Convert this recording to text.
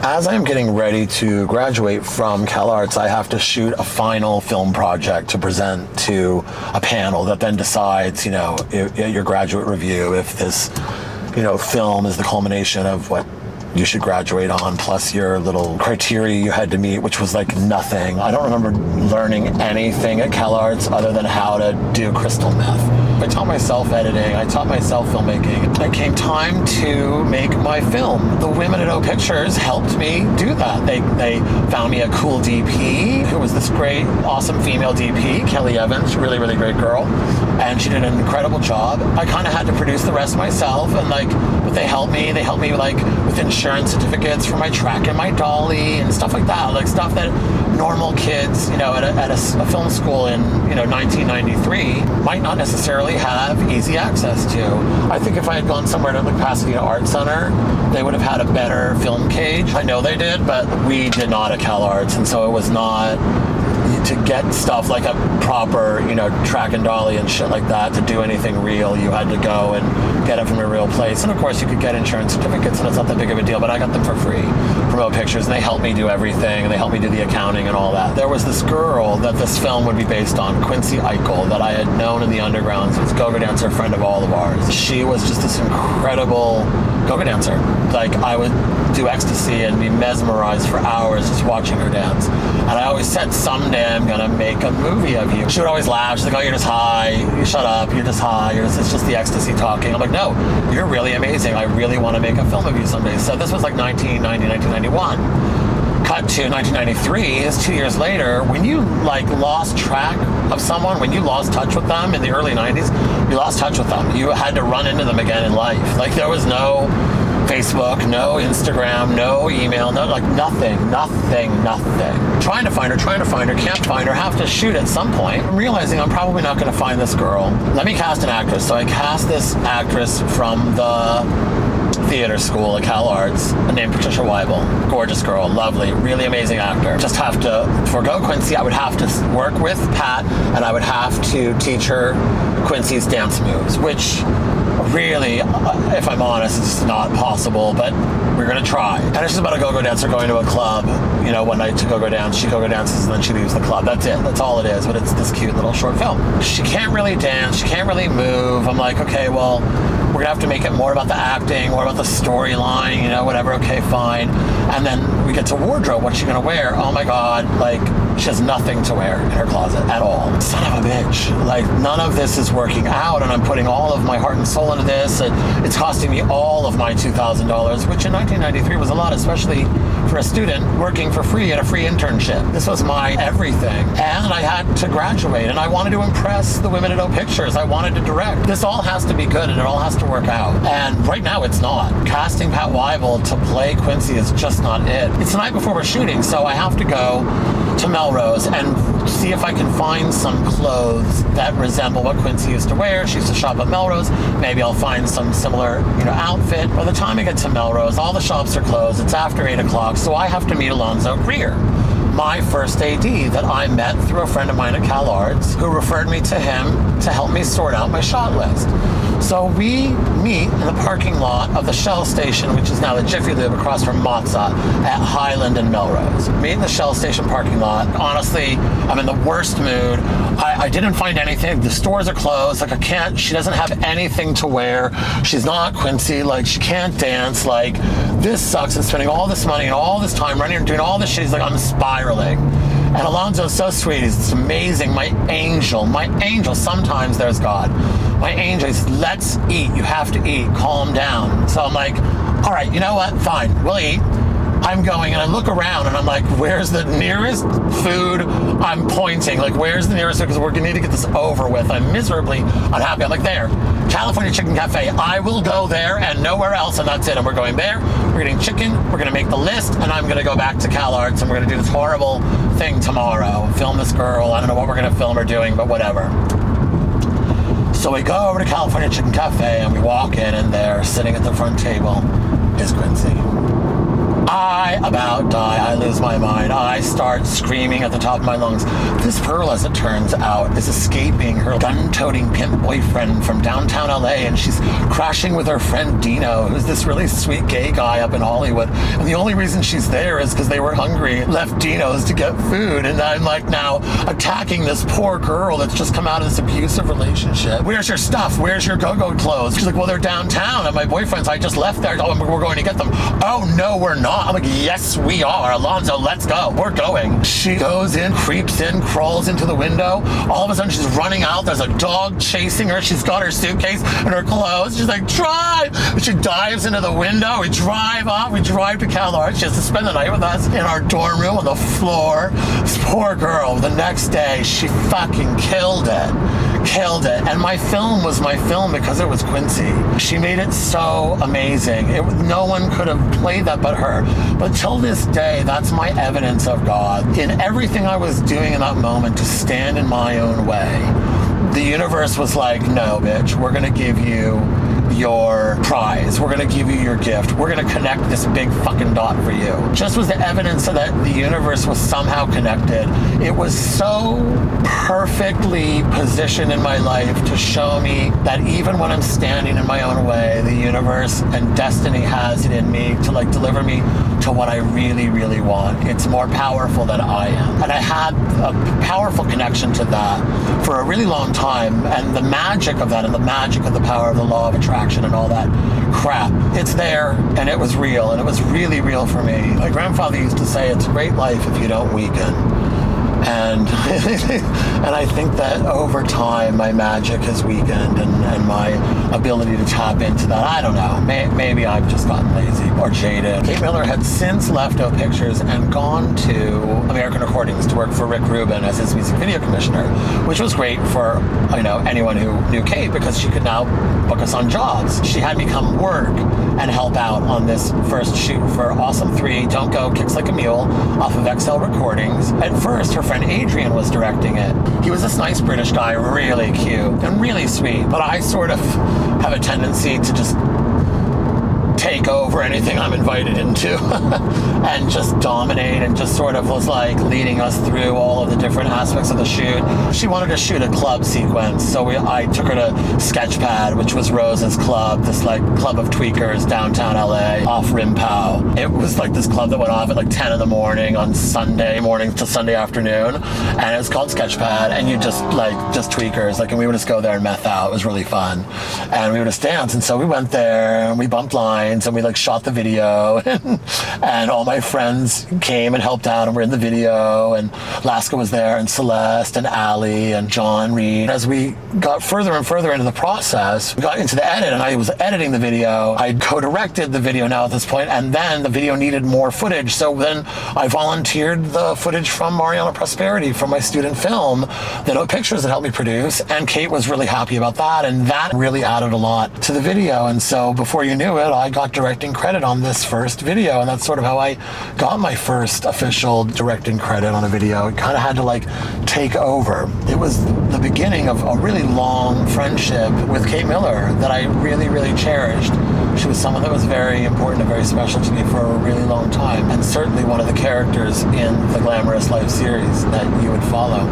As I'm getting ready to graduate from Cal Arts, I have to shoot a final film project to present to a panel that then decides, your graduate review, if this, film is the culmination of what you should graduate on, plus your little criteria you had to meet, which was like nothing. I don't remember learning anything at Cal Arts other than how to do crystal meth. I taught myself editing, I taught myself filmmaking. It came time to make my film. The women at O Pictures helped me do that. They found me a cool DP, who was this great, awesome female DP, Kelly Evans, really, really great girl. And she did an incredible job. I kind of had to produce the rest myself, and but they helped me with insurance certificates for my track and my dolly and stuff like that, like stuff that normal kids, at a film school in, 1993 might not necessarily have easy access to. I think if I had gone somewhere to the Pasadena Art Center, they would have had a better film cage. I know they did, but we did not at Cal Arts, and so it was not to get stuff like a proper, track and dolly and shit like that. To do anything real, you had to go and get it from a real place. And of course, you could get insurance certificates, and it's not that big of a deal, but I got them for free from O Pictures, and they helped me do everything, and they helped me do the accounting and all that. There was this girl that this film would be based on, Quincy Eichel, that I had known in the underground. She was a go-go dancer, a friend of all of ours. She was just this incredible go-go dancer. Like, I would do ecstasy and be mesmerized for hours just watching her dance. And I always said, someday I'm gonna make a movie of you. She would always laugh. She's like, oh, you're just high. You shut up. You're just high. It's just the ecstasy talking. I'm like, no, you're really amazing. I really want to make a film of you someday. So this was like 1990, 1991. Cut to 1993, it's 2 years later. When you lost track of someone, when you lost touch with them in the early 90s, you lost touch with them. You had to run into them again in life. Like, there was no Facebook, no Instagram, no email, nothing. Trying to find her, can't find her, have to shoot at some point. I'm realizing I'm probably not going to find this girl. Let me cast an actress. So I cast this actress from the theater school at Cal Arts named Patricia Weibel. Gorgeous girl, lovely, really amazing actor. Just have to forgo Quincy. I would have to work with Pat, and I would have to teach her Quincy's dance moves, which really, if I'm honest, it's not possible, but we're gonna try. And it's just about a go-go dancer going to a club, one night to go-go dance. She go-go dances and then she leaves the club. That's it. That's all it is. But it's this cute little short film. She can't really dance. She can't really move. I'm like, okay, well, we're gonna have to make it more about the acting, more about the storyline, whatever. Okay, fine. And then we get to wardrobe. What's she gonna wear? Oh my God, she has nothing to wear in her closet at all. Son of a bitch. None of this is working out, and I'm putting all of my heart and soul into this. It's costing me all of my $2,000, which in 1993 was a lot, especially for a student working for free at a free internship. This was my everything. And I had to graduate, and I wanted to impress the women at O Pictures. I wanted to direct. This all has to be good, and it all has to work out. And right now it's not. Casting Pat Weibel to play Quincy is just not it. It's the night before we're shooting, so I have to go to Melrose and see if I can find some clothes that resemble what Quincy used to wear. She used to shop at Melrose. Maybe I'll find some similar, outfit. By the time I get to Melrose, all the shops are closed. It's after 8 o'clock, so I have to meet Alonzo Greer, my first AD that I met through a friend of mine at Cal Arts, who referred me to him to help me sort out my shot list. So we meet in the parking lot of the Shell station, which is now the Jiffy Lube across from Mozza at Highland and Melrose. Meet in the Shell station parking lot. Honestly, I'm in the worst mood. I didn't find anything. The stores are closed. She doesn't have anything to wear. She's not Quincy. She can't dance. This sucks. And spending all this money and all this time running and doing all this shit. She's I'm spiraling. And Alonzo's so sweet. He's amazing. My angel. Sometimes there's God. My angel. He says, let's eat. You have to eat. Calm down. So I'm like, all right, you know what? Fine. We'll eat. I'm going and I look around and I'm like, where's the nearest food? I'm pointing. Where's the nearest food? Because we're going to need to get this over with. I'm miserably unhappy. I'm like, there. California Chicken Cafe. I will go there and nowhere else, and that's it. And we're going there. We're getting chicken. We're going to make the list, and I'm going to go back to Cal Arts, and we're going to do this horrible thing tomorrow. Film this girl. I don't know what we're going to film her doing, but whatever. So we go over to California Chicken Cafe, and we walk in, and there, sitting at the front table, is Quincy. I about about die. I lose my mind. I start screaming at the top of my lungs. This girl, as it turns out, is escaping her gun-toting pimp boyfriend from downtown LA, and she's crashing with her friend Dino, who's this really sweet gay guy up in Hollywood. And the only reason she's there is because they were hungry, left Dino's to get food. And I'm like now attacking this poor girl that's just come out of this abusive relationship. Where's your stuff? Where's your go-go clothes? She's like, well, they're downtown at my boyfriend's. I just left there. Oh, we're going to get them. Oh, no, we're not. I'm like, yes, we are. Alonzo, let's go. We're going. She goes in, creeps in, crawls into the window. All of a sudden, she's running out. There's a dog chasing her. She's got her suitcase and her clothes. She's like, drive. She dives into the window. We drive off. We drive to CalArts. She has to spend the night with us in our dorm room on the floor. This poor girl, the next day, she fucking killed it. Killed it. And my film was my film because it was Quincy. She made it so amazing. No one could have played that but her. But till this day, that's my evidence of God. In everything I was doing in that moment to stand in my own way, the universe was like, no, bitch, we're going to give you your prize. We're going to give you your gift. We're going to connect this big fucking dot for you. Just was the evidence that the universe was somehow connected. It was so perfectly positioned in my life to show me that even when I'm standing in my own way, the universe and destiny has it in me to like deliver me to what I really, really want. It's more powerful than I am. And I had a powerful connection to that for a really long time. And the magic of that and the magic of the power of the law of attraction and all that crap, it's there and it was real and it was really real for me. My grandfather used to say, it's a great life if you don't weaken. And and I think that over time my magic has weakened and my ability to tap into that, I don't know, maybe I've just gotten lazy or jaded. Kate Miller had since left O Pictures and gone to American Recordings to work for Rick Rubin as his music video commissioner, which was great for anyone who knew Kate because she could now book us on jobs. She had me come work and help out on this first shoot for Awesome 3, Don't Go, Kicks Like a Mule off of XL Recordings. At first, her friend Adrian was directing it. He was this nice British guy, really cute and really sweet, but I sort of have a tendency to just take over anything I'm invited into and just dominate and just sort of was like leading us through all of the different aspects of the shoot. She wanted to shoot a club sequence, so I took her to Sketchpad, which was Rose's club, this like club of tweakers downtown LA off Rimpow. It was like this club that went off at like 10 in the morning on Sunday morning to Sunday afternoon, and it was called Sketchpad, and you just tweakers, and we would just go there and meth out. It was really fun, and we would just dance. And so we went there and we bumped lines and we shot the video and all my friends came and helped out and were in the video, and Laska was there and Celeste and Allie and John Reed. As we got further and further into the process, we got into the edit and I was editing the video. I co-directed the video now at this point, and then the video needed more footage, so then I volunteered the footage from Mariana Prosperity from my student film that O Pictures had helped me produce, and Kate was really happy about that, and that really added a lot to the video. And so before you knew it, I got directing credit on this first video, and that's sort of how I got my first official directing credit on a video. It kind of had to take over. It was the beginning of a really long friendship with Kate Miller that I really, really cherished. She was someone that was very important and very special to me for a really long time, and certainly one of the characters in the Glamorous Life series that you would follow.